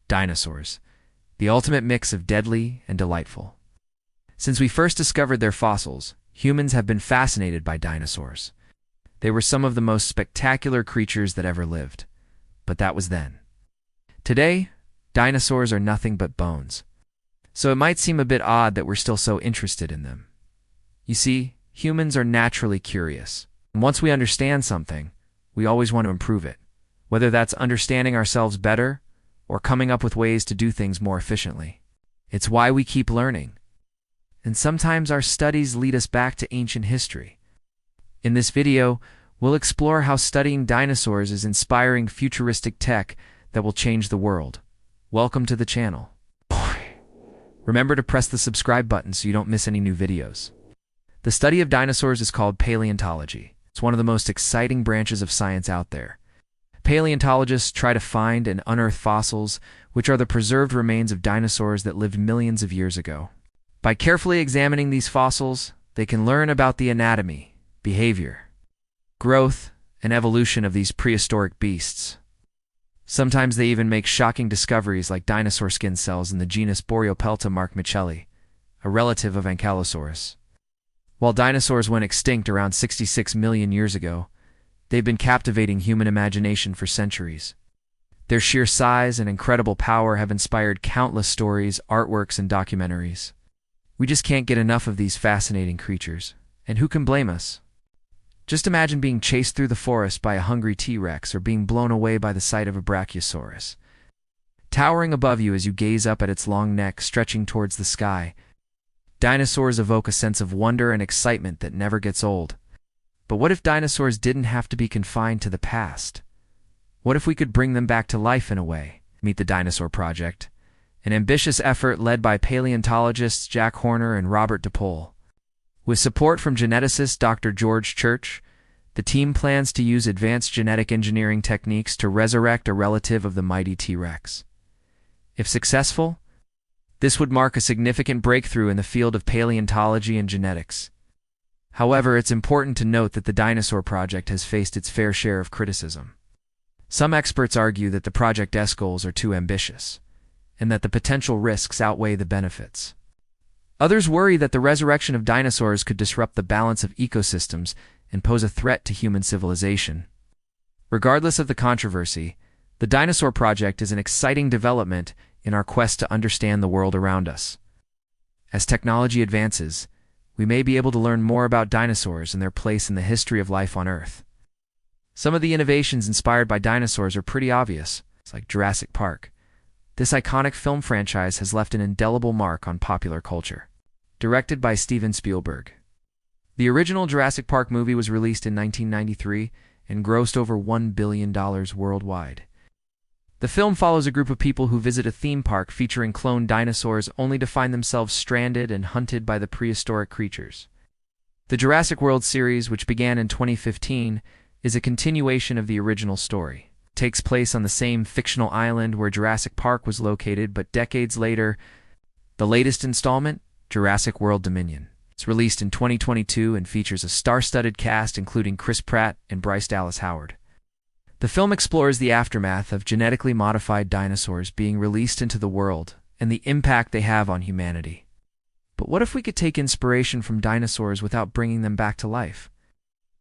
Dinosaurs, the ultimate mix of deadly and delightful. Since we first discovered their fossils, humans have been fascinated by dinosaurs. They were some of the most spectacular creatures that ever lived. But that was then. Today, dinosaurs are nothing but bones. So it might seem a bit odd that we're still so interested in them. You see, humans are naturally curious. And once we understand something, we always want to improve it. Whether that's understanding ourselves better or coming up with ways to do things more efficiently. It's why we keep learning. And sometimes our studies lead us back to ancient history. In this video, we'll explore how studying dinosaurs is inspiring futuristic tech that will change the world. Welcome to the channel. Remember to press the subscribe button so you don't miss any new videos. The study of dinosaurs is called paleontology. It's one of the most exciting branches of science out there. Paleontologists try to find and unearth fossils, which are the preserved remains of dinosaurs that lived millions of years ago. By carefully examining these fossils, they can learn about the anatomy, behavior, growth, and evolution of these prehistoric beasts. Sometimes they even make shocking discoveries like dinosaur skin cells in the genus Boreopelta markmicheli, a relative of Ankylosaurus. While dinosaurs went extinct around 66 million years ago, they've been captivating human imagination for centuries. Their sheer size and incredible power have inspired countless stories, artworks, and documentaries. We just can't get enough of these fascinating creatures. And who can blame us? Just imagine being chased through the forest by a hungry T-Rex or being blown away by the sight of a Brachiosaurus. Towering above you as you gaze up at its long neck stretching towards the sky, dinosaurs evoke a sense of wonder and excitement that never gets old. But what if dinosaurs didn't have to be confined to the past? What if we could bring them back to life in a way? Meet the Dinosaur Project, an ambitious effort led by paleontologists Jack Horner and Robert DePole. With support from geneticist Dr. George Church, the team plans to use advanced genetic engineering techniques to resurrect a relative of the mighty T-Rex. If successful, this would mark a significant breakthrough in the field of paleontology and genetics. However, it's important to note that the Dinosaur Project has faced its fair share of criticism. Some experts argue that the project's goals are too ambitious, and that the potential risks outweigh the benefits. Others worry that the resurrection of dinosaurs could disrupt the balance of ecosystems and pose a threat to human civilization. Regardless of the controversy, the Dinosaur Project is an exciting development in our quest to understand the world around us. As technology advances, we may be able to learn more about dinosaurs and their place in the history of life on Earth. Some of the innovations inspired by dinosaurs are pretty obvious. It's like Jurassic Park. This iconic film franchise has left an indelible mark on popular culture. Directed by Steven Spielberg. The original Jurassic Park movie was released in 1993 and grossed over $1 billion worldwide. The film follows a group of people who visit a theme park featuring cloned dinosaurs only to find themselves stranded and hunted by the prehistoric creatures. The Jurassic World series, which began in 2015, is a continuation of the original story. It takes place on the same fictional island where Jurassic Park was located, but decades later, the latest installment, Jurassic World Dominion. It's released in 2022 and features a star-studded cast including Chris Pratt and Bryce Dallas Howard. The film explores the aftermath of genetically modified dinosaurs being released into the world and the impact they have on humanity. But what if we could take inspiration from dinosaurs without bringing them back to life?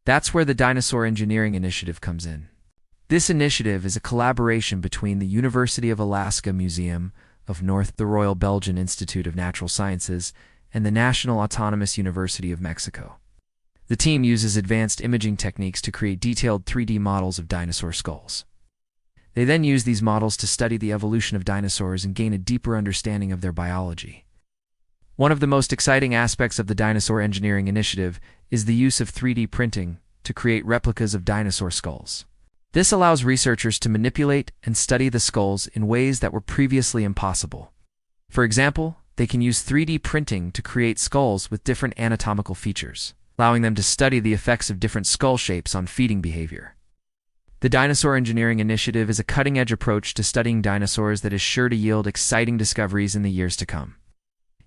That's where the Dinosaur Engineering Initiative comes in. This initiative is a collaboration between the University of Alaska Museum of North, the Royal Belgian Institute of Natural Sciences, and the National Autonomous University of Mexico. The team uses advanced imaging techniques to create detailed 3D models of dinosaur skulls. They then use these models to study the evolution of dinosaurs and gain a deeper understanding of their biology. One of the most exciting aspects of the Dinosaur Engineering Initiative is the use of 3D printing to create replicas of dinosaur skulls. This allows researchers to manipulate and study the skulls in ways that were previously impossible. For example, they can use 3D printing to create skulls with different anatomical features, allowing them to study the effects of different skull shapes on feeding behavior. The Dinosaur Engineering Initiative is a cutting-edge approach to studying dinosaurs that is sure to yield exciting discoveries in the years to come.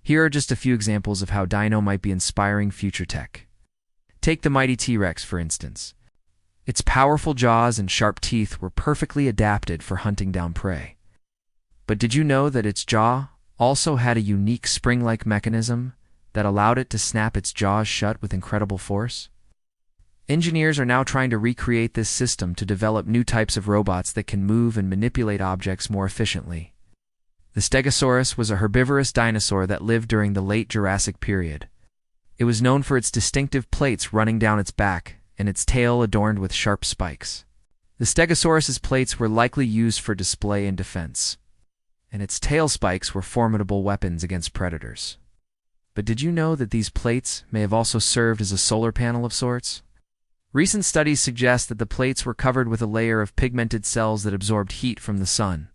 Here are just a few examples of how dino might be inspiring future tech. Take the mighty T-Rex, for instance. Its powerful jaws and sharp teeth were perfectly adapted for hunting down prey. But did you know that its jaw also had a unique spring-like mechanism that allowed it to snap its jaws shut with incredible force? Engineers are now trying to recreate this system to develop new types of robots that can move and manipulate objects more efficiently. The Stegosaurus was a herbivorous dinosaur that lived during the late Jurassic period. It was known for its distinctive plates running down its back and its tail adorned with sharp spikes. The Stegosaurus's plates were likely used for display and defense, and its tail spikes were formidable weapons against predators. But did you know that these plates may have also served as a solar panel of sorts? Recent studies suggest that the plates were covered with a layer of pigmented cells that absorbed heat from the sun.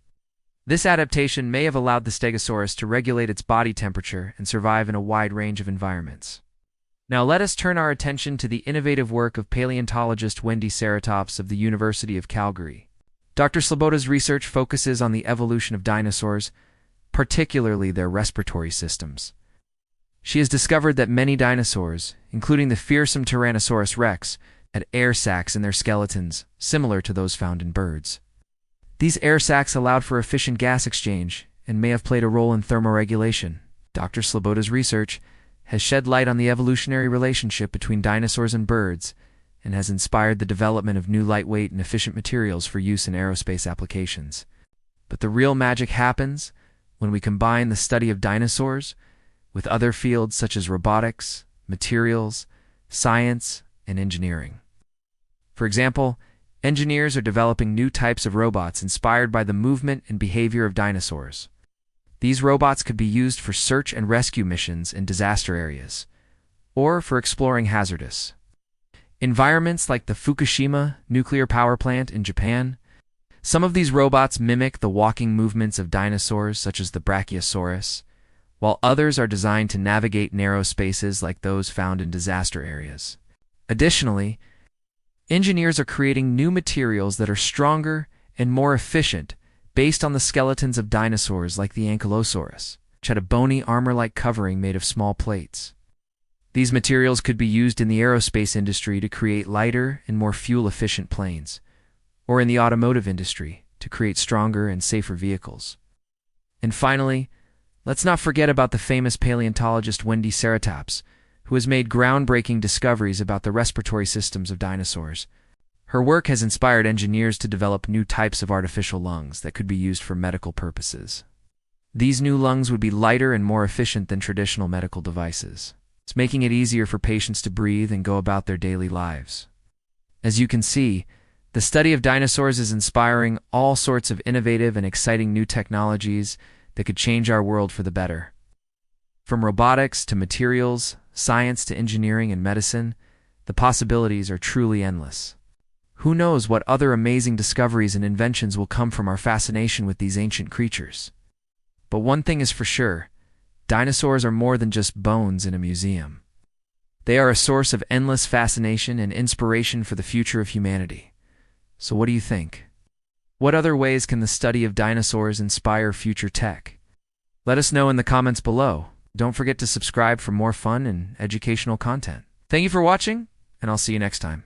This adaptation may have allowed the Stegosaurus to regulate its body temperature and survive in a wide range of environments. Now let us turn our attention to the innovative work of paleontologist Wendy Ceratops of the University of Calgary. Dr. Sloboda's research focuses on the evolution of dinosaurs, particularly their respiratory systems. She has discovered that many dinosaurs, including the fearsome Tyrannosaurus rex, had air sacs in their skeletons, similar to those found in birds. These air sacs allowed for efficient gas exchange and may have played a role in thermoregulation. Dr. Sloboda's research has shed light on the evolutionary relationship between dinosaurs and birds and has inspired the development of new lightweight and efficient materials for use in aerospace applications. But the real magic happens when we combine the study of dinosaurs with other fields such as robotics, materials, science, and engineering. For example, engineers are developing new types of robots inspired by the movement and behavior of dinosaurs. These robots could be used for search and rescue missions in disaster areas, or for exploring hazardous environments like the Fukushima nuclear power plant in Japan. Some of these robots mimic the walking movements of dinosaurs, such as the Brachiosaurus, while others are designed to navigate narrow spaces like those found in disaster areas. Additionally, engineers are creating new materials that are stronger and more efficient based on the skeletons of dinosaurs like the Ankylosaurus, which had a bony armor-like covering made of small plates. These materials could be used in the aerospace industry to create lighter and more fuel-efficient planes, or in the automotive industry to create stronger and safer vehicles. And finally, let's not forget about the famous paleontologist Wendy Ceratops, who has made groundbreaking discoveries about the respiratory systems of dinosaurs. Her work has inspired engineers to develop new types of artificial lungs that could be used for medical purposes. These new lungs would be lighter and more efficient than traditional medical devices. It's making it easier for patients to breathe and go about their daily lives. As you can see, the study of dinosaurs is inspiring all sorts of innovative and exciting new technologies that could change our world for the better. From robotics to materials, science to engineering and medicine, the possibilities are truly endless. Who knows what other amazing discoveries and inventions will come from our fascination with these ancient creatures? But one thing is for sure, dinosaurs are more than just bones in a museum. They are a source of endless fascination and inspiration for the future of humanity. So what do you think? What other ways can the study of dinosaurs inspire future tech? Let us know in the comments below. Don't forget to subscribe for more fun and educational content. Thank you for watching, and I'll see you next time.